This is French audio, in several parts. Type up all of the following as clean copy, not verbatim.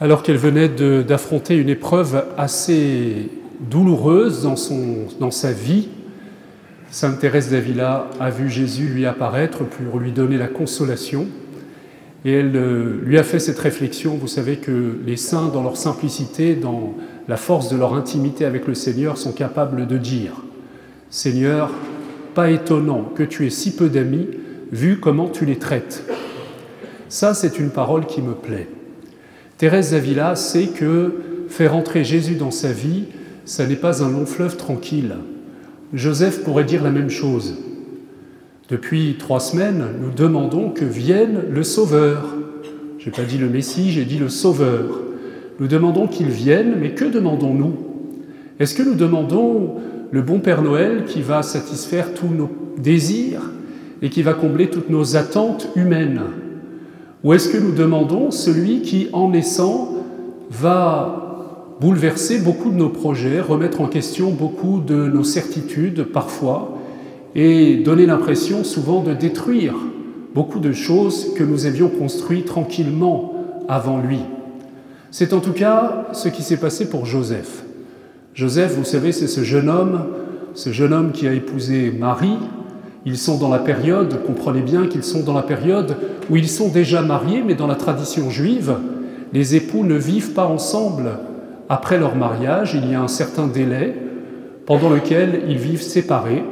Alors qu'elle venait d'affronter une épreuve assez douloureuse dans sa vie, Sainte Thérèse d'Avila a vu Jésus lui apparaître pour lui donner la consolation. Et elle lui a fait cette réflexion. Vous savez que les saints, dans leur simplicité, dans la force de leur intimité avec le Seigneur, sont capables de dire « Seigneur, pas étonnant que tu aies si peu d'amis, vu comment tu les traites. » Ça, c'est une parole qui me plaît. Thérèse d'Avila sait que faire entrer Jésus dans sa vie, ça n'est pas un long fleuve tranquille. Joseph pourrait dire la même chose. Depuis 3 semaines, nous demandons que vienne le Sauveur. Je n'ai pas dit le Messie, j'ai dit le Sauveur. Nous demandons qu'il vienne, mais que demandons-nous? Est-ce que nous demandons le bon Père Noël qui va satisfaire tous nos désirs et qui va combler toutes nos attentes humaines? Ou est-ce que nous demandons celui qui, en naissant, va bouleverser beaucoup de nos projets, remettre en question beaucoup de nos certitudes parfois, et donner l'impression souvent de détruire beaucoup de choses que nous avions construites tranquillement avant lui. C'est en tout cas ce qui s'est passé pour Joseph. Joseph, vous savez, c'est ce jeune homme qui a épousé Marie. Ils sont dans la période, comprenez bien qu'ils sont dans la période où ils sont déjà mariés, mais dans la tradition juive, les époux ne vivent pas ensemble après leur mariage. Il y a un certain délai pendant lequel ils vivent séparés.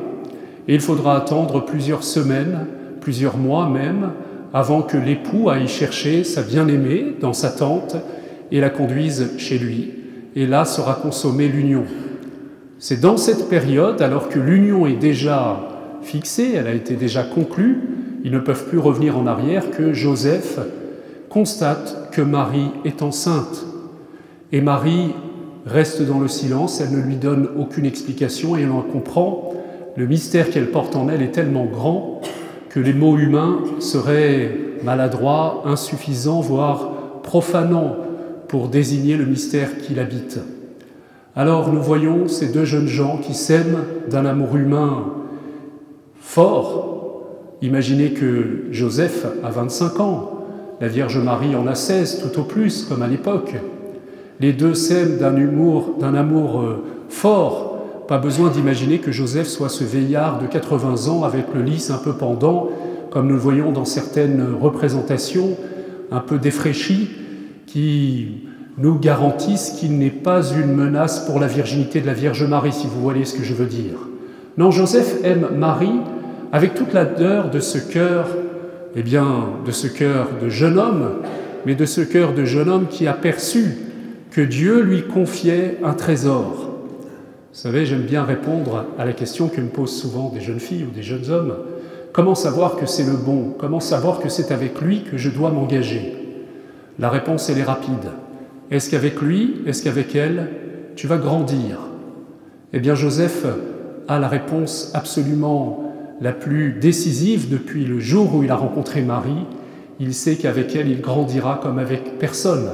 Et il faudra attendre plusieurs semaines, plusieurs mois même, avant que l'époux aille chercher sa bien-aimée dans sa tente et la conduise chez lui. Et là sera consommée l'union. C'est dans cette période, alors que l'union est déjà fixée, elle a été déjà conclue, ils ne peuvent plus revenir en arrière, que Joseph constate que Marie est enceinte. Et Marie reste dans le silence, elle ne lui donne aucune explication et elle en comprend. Le mystère qu'elle porte en elle est tellement grand que les mots humains seraient maladroits, insuffisants, voire profanants pour désigner le mystère qui l'habite. Alors nous voyons ces 2 jeunes gens qui s'aiment d'un amour humain fort. Imaginez que Joseph a 25 ans, la Vierge Marie en a 16 tout au plus, comme à l'époque. Les deux s'aiment d'un amour fort. Pas besoin d'imaginer que Joseph soit ce vieillard de 80 ans avec le lys un peu pendant, comme nous le voyons dans certaines représentations, un peu défraîchies, qui nous garantissent qu'il n'est pas une menace pour la virginité de la Vierge Marie, si vous voyez ce que je veux dire. Non, Joseph aime Marie avec toute l'ardeur de ce cœur, de ce cœur de jeune homme, mais de ce cœur de jeune homme qui a perçu que Dieu lui confiait un trésor. Vous savez, j'aime bien répondre à la question que me posent souvent des jeunes filles ou des jeunes hommes. Comment savoir que c'est le bon? Comment savoir que c'est avec lui que je dois m'engager? La réponse, elle est rapide. Est-ce qu'avec lui, est-ce qu'avec elle, tu vas grandir? Eh bien, Joseph a la réponse absolument la plus décisive depuis le jour où il a rencontré Marie. Il sait qu'avec elle, il grandira comme avec personne.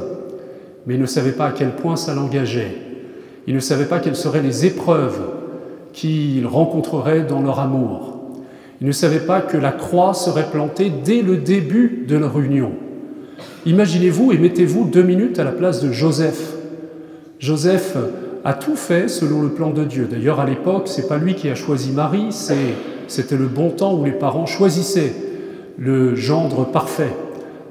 Mais il ne savait pas à quel point ça l'engageait. Il ne savait pas quelles seraient les épreuves qu'ils rencontreraient dans leur amour. Il ne savait pas que la croix serait plantée dès le début de leur union. Imaginez-vous et mettez-vous 2 minutes à la place de Joseph. Joseph a tout fait selon le plan de Dieu. D'ailleurs, à l'époque, ce n'est pas lui qui a choisi Marie, c'était le bon temps où les parents choisissaient le gendre parfait.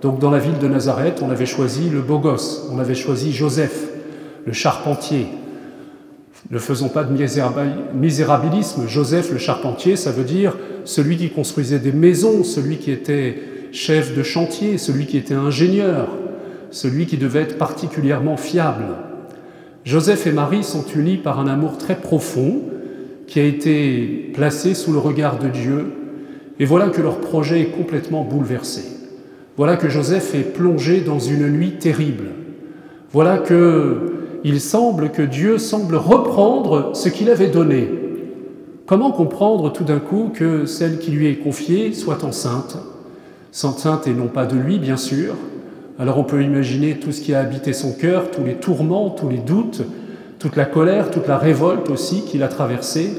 Donc dans la ville de Nazareth, on avait choisi le beau gosse, on avait choisi Joseph, le charpentier. Ne faisons pas de misérabilisme. Joseph, le charpentier, ça veut dire celui qui construisait des maisons, celui qui était chef de chantier, celui qui était ingénieur, celui qui devait être particulièrement fiable. Joseph et Marie sont unis par un amour très profond qui a été placé sous le regard de Dieu. Et voilà que leur projet est complètement bouleversé. Voilà que Joseph est plongé dans une nuit terrible. Voilà qu'il semble que Dieu semble reprendre ce qu'il avait donné. Comment comprendre tout d'un coup que celle qui lui est confiée soit enceinte et non pas de lui, bien sûr. Alors on peut imaginer tout ce qui a habité son cœur, tous les tourments, tous les doutes, toute la colère, toute la révolte aussi qu'il a traversée.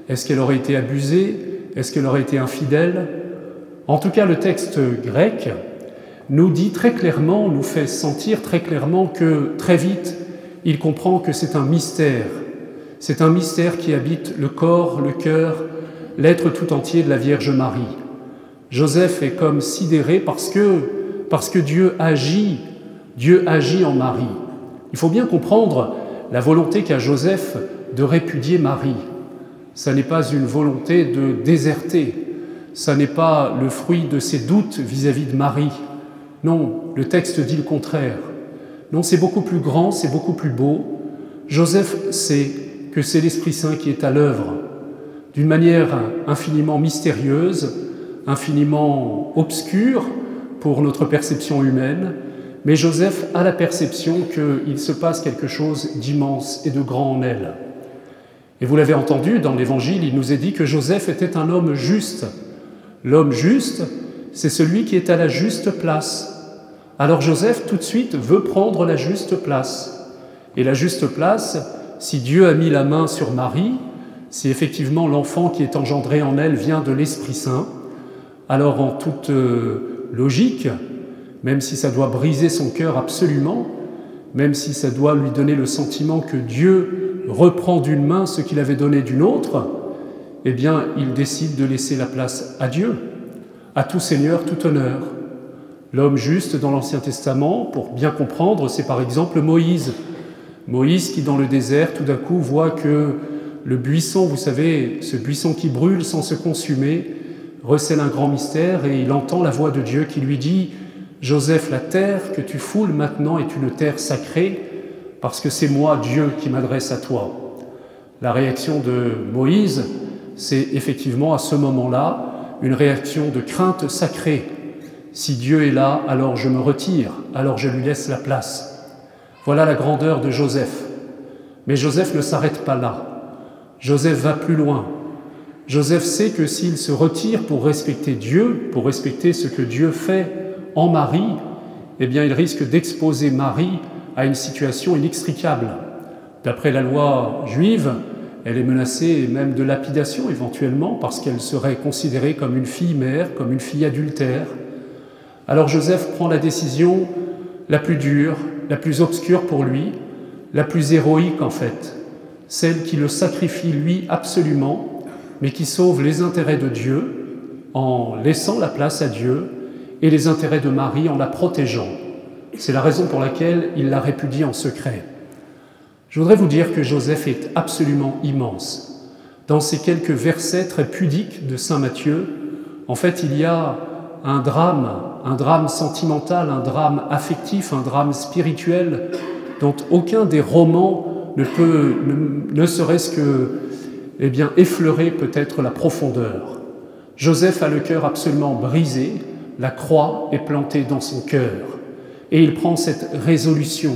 Est-ce qu'elle aurait été abusée? Est-ce qu'elle aurait été infidèle? En tout cas, le texte grec nous dit très clairement, nous fait sentir très clairement que très vite, il comprend que c'est un mystère. C'est un mystère qui habite le corps, le cœur, l'être tout entier de la Vierge Marie. Joseph est comme sidéré parce que Dieu agit en Marie. Il faut bien comprendre la volonté qu'a Joseph de répudier Marie. Ça n'est pas une volonté de déserter, ça n'est pas le fruit de ses doutes vis-à-vis de Marie. Non, le texte dit le contraire. Non, c'est beaucoup plus grand, c'est beaucoup plus beau. Joseph sait que c'est l'Esprit Saint qui est à l'œuvre, d'une manière infiniment mystérieuse, infiniment obscure pour notre perception humaine, mais Joseph a la perception qu'il se passe quelque chose d'immense et de grand en elle. Et vous l'avez entendu, dans l'Évangile, il nous est dit que Joseph était un homme juste. L'homme juste, c'est celui qui est à la juste place. Alors Joseph, tout de suite, veut prendre la juste place. Et la juste place, si Dieu a mis la main sur Marie, si effectivement l'enfant qui est engendré en elle vient de l'Esprit Saint, alors en toute logique, même si ça doit briser son cœur absolument, même si ça doit lui donner le sentiment que Dieu reprend d'une main ce qu'il avait donné d'une autre, eh bien, il décide de laisser la place à Dieu, à tout Seigneur, tout honneur. L'homme juste dans l'Ancien Testament, pour bien comprendre, c'est par exemple Moïse. Moïse qui, dans le désert, tout d'un coup, voit que le buisson, vous savez, ce buisson qui brûle sans se consumer, recèle un grand mystère et il entend la voix de Dieu qui lui dit « Joseph, la terre que tu foules maintenant est une terre sacrée parce que c'est moi, Dieu, qui m'adresse à toi. » La réaction de Moïse, c'est effectivement à ce moment-là une réaction de crainte sacrée. Si Dieu est là, alors je me retire, alors je lui laisse la place. Voilà la grandeur de Joseph. Mais Joseph ne s'arrête pas là. Joseph va plus loin. Joseph sait que s'il se retire pour respecter Dieu, pour respecter ce que Dieu fait en Marie, eh bien il risque d'exposer Marie à une situation inextricable. D'après la loi juive, elle est menacée même de lapidation éventuellement parce qu'elle serait considérée comme une fille mère, comme une fille adultère. Alors Joseph prend la décision la plus dure, la plus obscure pour lui, la plus héroïque en fait, celle qui le sacrifie lui absolument, mais qui sauve les intérêts de Dieu en laissant la place à Dieu et les intérêts de Marie en la protégeant. C'est la raison pour laquelle il la répudie en secret. Je voudrais vous dire que Joseph est absolument immense. Dans ces quelques versets très pudiques de saint Matthieu, en fait, il y a un drame sentimental, un drame affectif, un drame spirituel dont aucun des romans ne peut, ne serait-ce que, effleurer peut-être la profondeur. Joseph a le cœur absolument brisé, la croix est plantée dans son cœur, et il prend cette résolution.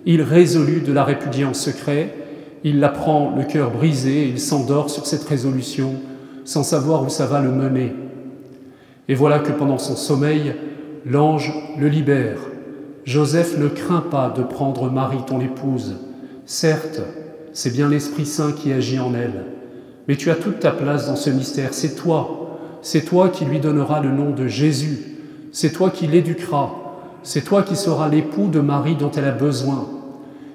Il résolut de la répudier en secret, il la prend le cœur brisé, et il s'endort sur cette résolution, sans savoir où ça va le mener. Et voilà que pendant son sommeil, l'ange le libère. Joseph ne craint pas de prendre Marie, ton épouse. Certes, c'est bien l'Esprit Saint qui agit en elle, mais tu as toute ta place dans ce mystère. C'est toi qui lui donneras le nom de Jésus, c'est toi qui l'éduqueras, c'est toi qui seras l'époux de Marie dont elle a besoin,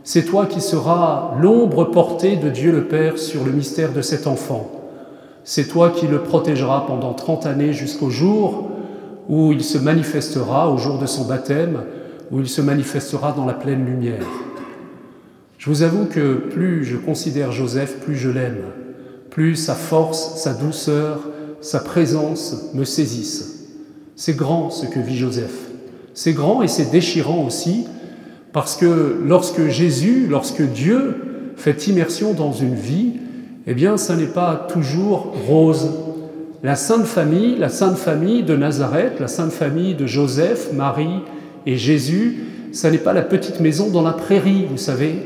c'est toi qui seras l'ombre portée de Dieu le Père sur le mystère de cet enfant. C'est toi qui le protégeras pendant 30 années jusqu'au jour où il se manifestera, au jour de son baptême, où il se manifestera dans la pleine lumière. Je vous avoue que plus je considère Joseph, plus je l'aime, plus sa force, sa douceur, sa présence me saisissent. C'est grand ce que vit Joseph. C'est grand et c'est déchirant aussi, parce que lorsque Dieu fait immersion dans une vie, eh bien, ça n'est pas toujours rose. La Sainte Famille de Nazareth, la Sainte Famille de Joseph, Marie et Jésus, ça n'est pas la petite maison dans la prairie, vous savez.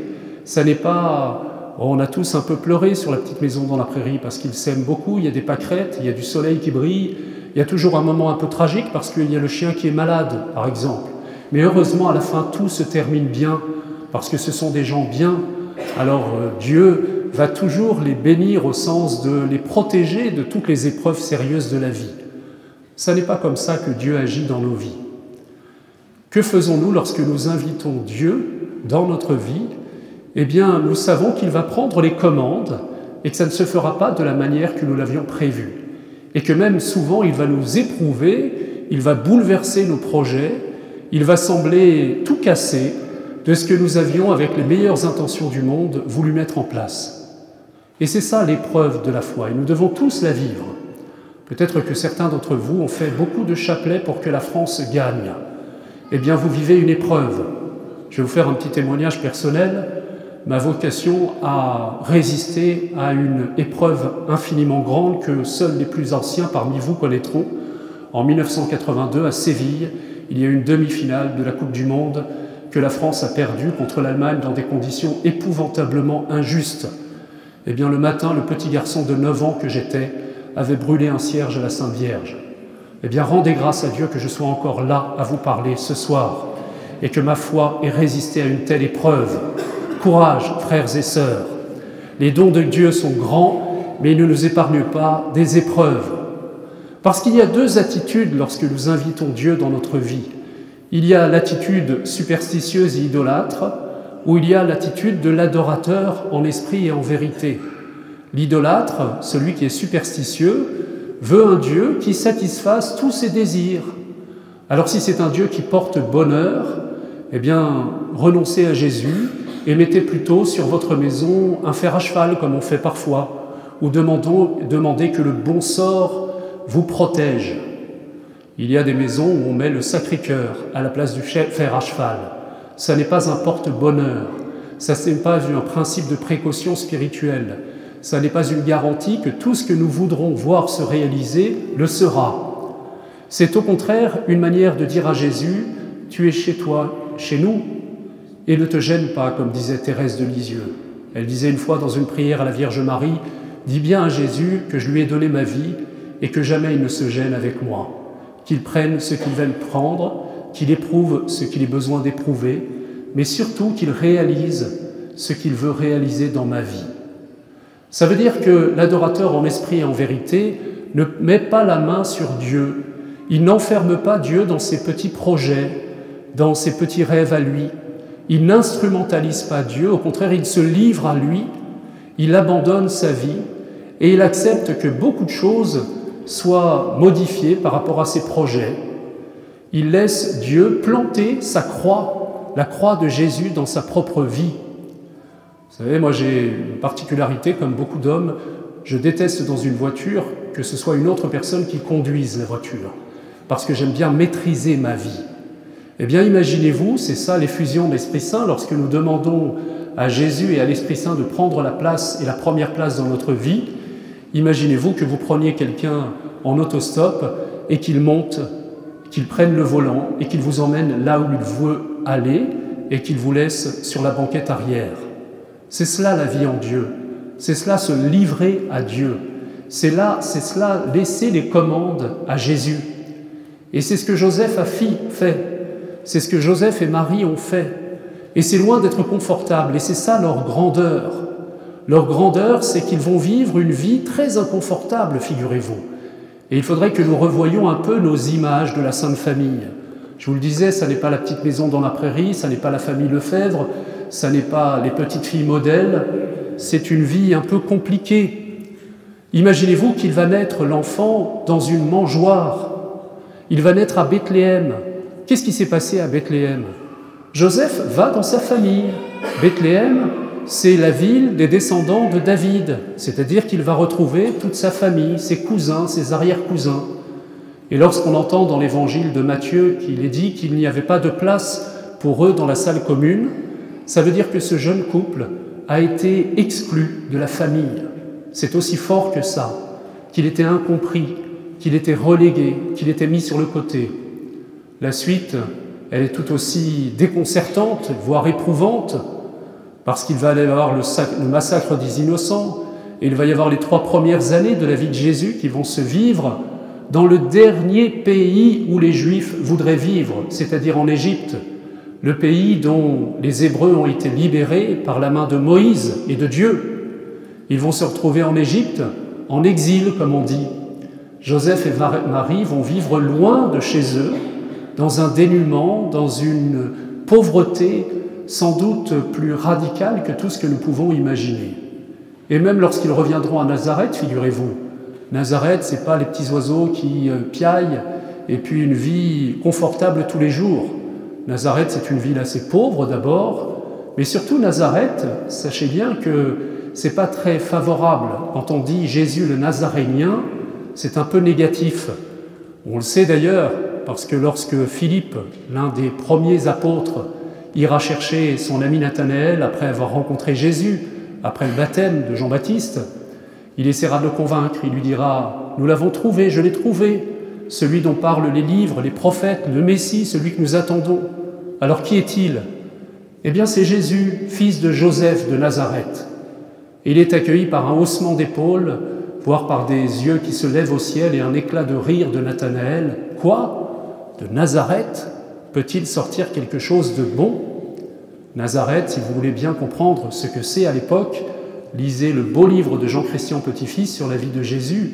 Ça n'est pas... on a tous un peu pleuré sur la petite maison dans la prairie parce qu'ils s'aiment beaucoup, il y a des pâquerettes, il y a du soleil qui brille, il y a toujours un moment un peu tragique parce qu'il y a le chien qui est malade, par exemple. Mais heureusement, à la fin, tout se termine bien parce que ce sont des gens bien. Alors Dieu va toujours les bénir au sens de les protéger de toutes les épreuves sérieuses de la vie. Ça n'est pas comme ça que Dieu agit dans nos vies. Que faisons-nous lorsque nous invitons Dieu dans notre vie? Eh bien, nous savons qu'il va prendre les commandes et que ça ne se fera pas de la manière que nous l'avions prévu. Et que même souvent, il va nous éprouver, il va bouleverser nos projets, il va sembler tout casser de ce que nous avions, avec les meilleures intentions du monde, voulu mettre en place. Et c'est ça l'épreuve de la foi, et nous devons tous la vivre. Peut-être que certains d'entre vous ont fait beaucoup de chapelets pour que la France gagne. Eh bien, vous vivez une épreuve. Je vais vous faire un petit témoignage personnel. Ma vocation a résisté à une épreuve infiniment grande que seuls les plus anciens parmi vous connaîtront. En 1982, à Séville, il y a eu une demi-finale de la Coupe du Monde que la France a perdue contre l'Allemagne dans des conditions épouvantablement injustes. Eh bien, le matin, le petit garçon de 9 ans que j'étais avait brûlé un cierge à la Sainte Vierge. Eh bien, rendez grâce à Dieu que je sois encore là à vous parler ce soir et que ma foi ait résisté à une telle épreuve. Courage, frères et sœurs. Les dons de Dieu sont grands, mais ils ne nous épargnent pas des épreuves. Parce qu'il y a deux attitudes lorsque nous invitons Dieu dans notre vie. Il y a l'attitude superstitieuse et idolâtre, ou il y a l'attitude de l'adorateur en esprit et en vérité. L'idolâtre, celui qui est superstitieux, veut un Dieu qui satisfasse tous ses désirs. Alors si c'est un Dieu qui porte bonheur, eh bien, renoncez à Jésus et mettez plutôt sur votre maison un fer à cheval, comme on fait parfois, ou demandez que le bon sort vous protège. Il y a des maisons où on met le Sacré-Cœur à la place du fer à cheval. Ça n'est pas un porte-bonheur, ça n'est pas un principe de précaution spirituelle, ça n'est pas une garantie que tout ce que nous voudrons voir se réaliser le sera. C'est au contraire une manière de dire à Jésus « Tu es chez toi, chez nous, et ne te gêne pas », comme disait Thérèse de Lisieux. Elle disait une fois dans une prière à la Vierge Marie « Dis bien à Jésus que je lui ai donné ma vie et que jamais il ne se gêne avec moi, qu'il prenne ce qu'il veut prendre, qu'il éprouve ce qu'il ait besoin d'éprouver, mais surtout qu'il réalise ce qu'il veut réaliser dans ma vie. » Ça veut dire que l'adorateur en esprit et en vérité ne met pas la main sur Dieu. Il n'enferme pas Dieu dans ses petits projets, dans ses petits rêves à lui. Il n'instrumentalise pas Dieu, au contraire, il se livre à lui, il abandonne sa vie et il accepte que beaucoup de choses soient modifiées par rapport à ses projets. Il laisse Dieu planter sa croix, la croix de Jésus dans sa propre vie. Vous savez, moi j'ai une particularité, comme beaucoup d'hommes, je déteste dans une voiture que ce soit une autre personne qui conduise la voiture, parce que j'aime bien maîtriser ma vie. Eh bien, imaginez-vous, c'est ça l'effusion de l'Esprit Saint, lorsque nous demandons à Jésus et à l'Esprit Saint de prendre la place et la première place dans notre vie, imaginez-vous que vous preniez quelqu'un en autostop et qu'il monte, qu'il prenne le volant et qu'il vous emmène là où il veut aller et qu'il vous laisse sur la banquette arrière. C'est cela la vie en Dieu, c'est cela se livrer à Dieu, c'est cela laisser les commandes à Jésus. Et c'est ce que Joseph a fait, c'est ce que Joseph et Marie ont fait. Et c'est loin d'être confortable, et c'est ça leur grandeur. Leur grandeur, c'est qu'ils vont vivre une vie très inconfortable, figurez-vous. Et il faudrait que nous revoyions un peu nos images de la Sainte Famille. Je vous le disais, ça n'est pas la petite maison dans la prairie, ça n'est pas la famille Lefebvre, ça n'est pas les petites filles modèles, c'est une vie un peu compliquée. Imaginez-vous qu'il va naître l'enfant dans une mangeoire. Il va naître à Bethléem. Qu'est-ce qui s'est passé à Bethléem? Joseph va dans sa famille. Bethléem, c'est la ville des descendants de David, c'est-à-dire qu'il va retrouver toute sa famille, ses cousins, ses arrière-cousins. Et lorsqu'on entend dans l'évangile de Matthieu qu'il est dit qu'il n'y avait pas de place pour eux dans la salle commune, ça veut dire que ce jeune couple a été exclu de la famille. C'est aussi fort que ça, qu'il était incompris, qu'il était relégué, qu'il était mis sur le côté. La suite, elle est tout aussi déconcertante, voire éprouvante, parce qu'il va y avoir le massacre des innocents, et il va y avoir les 3 premières années de la vie de Jésus qui vont se vivre dans le dernier pays où les Juifs voudraient vivre, c'est-à-dire en Égypte, le pays dont les Hébreux ont été libérés par la main de Moïse et de Dieu. Ils vont se retrouver en Égypte, en exil, comme on dit. Joseph et Marie vont vivre loin de chez eux, dans un dénuement, dans une pauvreté sans doute plus radicale que tout ce que nous pouvons imaginer. Et même lorsqu'ils reviendront à Nazareth, figurez-vous, Nazareth, ce n'est pas les petits oiseaux qui piaillent et puis une vie confortable tous les jours. Nazareth, c'est une ville assez pauvre d'abord, mais surtout Nazareth, sachez bien que ce n'est pas très favorable. Quand on dit Jésus le Nazarénien, c'est un peu négatif. On le sait d'ailleurs, parce que lorsque Philippe, l'un des premiers apôtres, ira chercher son ami Nathanaël après avoir rencontré Jésus, après le baptême de Jean-Baptiste, il essaiera de le convaincre, il lui dira « Nous l'avons trouvé, je l'ai trouvé, celui dont parlent les livres, les prophètes, le Messie, celui que nous attendons. Alors qui est-il ? Eh bien c'est Jésus, fils de Joseph de Nazareth. » Et il est accueilli par un haussement d'épaules, voire par des yeux qui se lèvent au ciel et un éclat de rire de Nathanaël. « Quoi ? De Nazareth ? Peut-il sortir quelque chose de bon ?» Nazareth, si vous voulez bien comprendre ce que c'est à l'époque, lisez le beau livre de Jean-Christian Petit-Fils sur la vie de Jésus.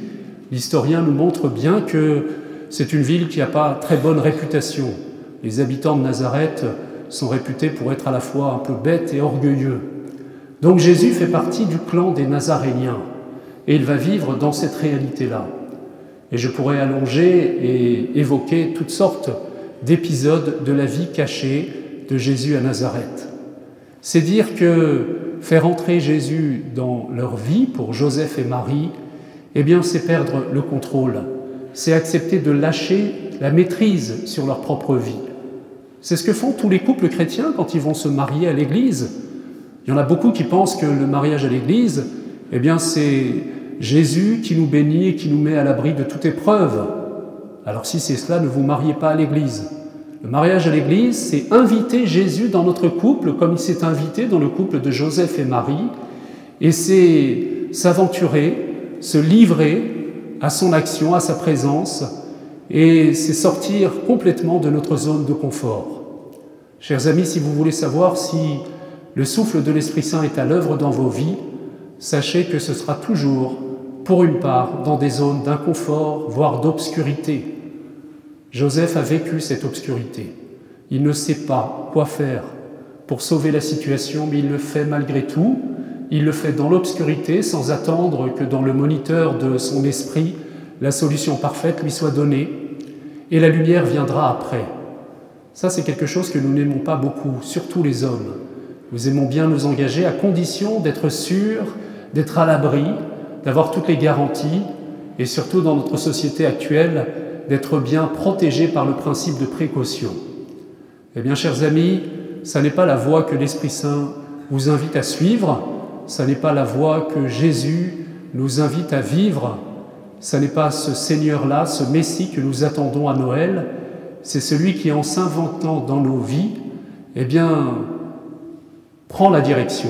L'historien nous montre bien que c'est une ville qui n'a pas très bonne réputation. Les habitants de Nazareth sont réputés pour être à la fois un peu bêtes et orgueilleux. Donc Jésus fait partie du clan des Nazaréniens et il va vivre dans cette réalité-là. Et je pourrais allonger et évoquer toutes sortes d'épisodes de la vie cachée de Jésus à Nazareth. C'est dire que faire entrer Jésus dans leur vie pour Joseph et Marie, eh bien c'est perdre le contrôle, c'est accepter de lâcher la maîtrise sur leur propre vie. C'est ce que font tous les couples chrétiens quand ils vont se marier à l'Église. Il y en a beaucoup qui pensent que le mariage à l'Église, eh bien c'est Jésus qui nous bénit et qui nous met à l'abri de toute épreuve. Alors si c'est cela, ne vous mariez pas à l'Église. Le mariage à l'Église, c'est inviter Jésus dans notre couple comme il s'est invité dans le couple de Joseph et Marie, et c'est s'aventurer, se livrer à son action, à sa présence, et c'est sortir complètement de notre zone de confort. Chers amis, si vous voulez savoir si le souffle de l'Esprit Saint est à l'œuvre dans vos vies, sachez que ce sera toujours, pour une part, dans des zones d'inconfort, voire d'obscurité. Joseph a vécu cette obscurité. Il ne sait pas quoi faire pour sauver la situation, mais il le fait malgré tout. Il le fait dans l'obscurité, sans attendre que dans le moniteur de son esprit, la solution parfaite lui soit donnée, et la lumière viendra après. Ça, c'est quelque chose que nous n'aimons pas beaucoup, surtout les hommes. Nous aimons bien nous engager à condition d'être sûrs, d'être à l'abri, d'avoir toutes les garanties, et surtout dans notre société actuelle, d'être bien protégés par le principe de précaution. Eh bien, chers amis, ça n'est pas la voie que l'Esprit Saint vous invite à suivre, ça n'est pas la voie que Jésus nous invite à vivre, ça n'est pas ce Seigneur-là, ce Messie que nous attendons à Noël, c'est celui qui, en s'inventant dans nos vies, eh bien, prend la direction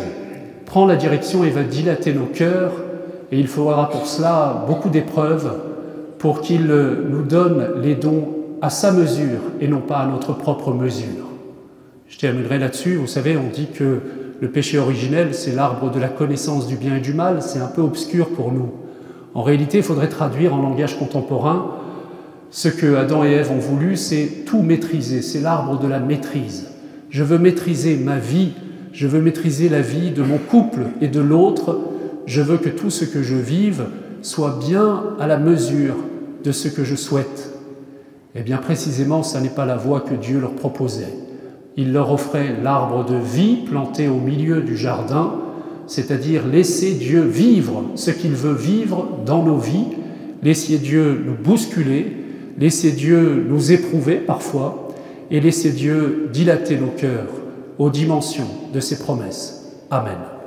et va dilater nos cœurs, et il faudra pour cela beaucoup d'épreuves pour qu'il nous donne les dons à sa mesure et non pas à notre propre mesure. Je terminerai là-dessus. Vous savez, on dit que le péché originel, c'est l'arbre de la connaissance du bien et du mal, c'est un peu obscur pour nous. En réalité, il faudrait traduire en langage contemporain ce que Adam et Ève ont voulu, c'est tout maîtriser, c'est l'arbre de la maîtrise. Je veux maîtriser ma vie, je veux maîtriser la vie de mon couple et de l'autre, je veux que tout ce que je vive soit bien à la mesure de ce que je souhaite. Eh bien, précisément, ça n'est pas la voie que Dieu leur proposait. Il leur offrait l'arbre de vie planté au milieu du jardin, c'est-à-dire laisser Dieu vivre ce qu'il veut vivre dans nos vies, laisser Dieu nous bousculer, laisser Dieu nous éprouver parfois, et laisser Dieu dilater nos cœurs aux dimensions de ses promesses. Amen.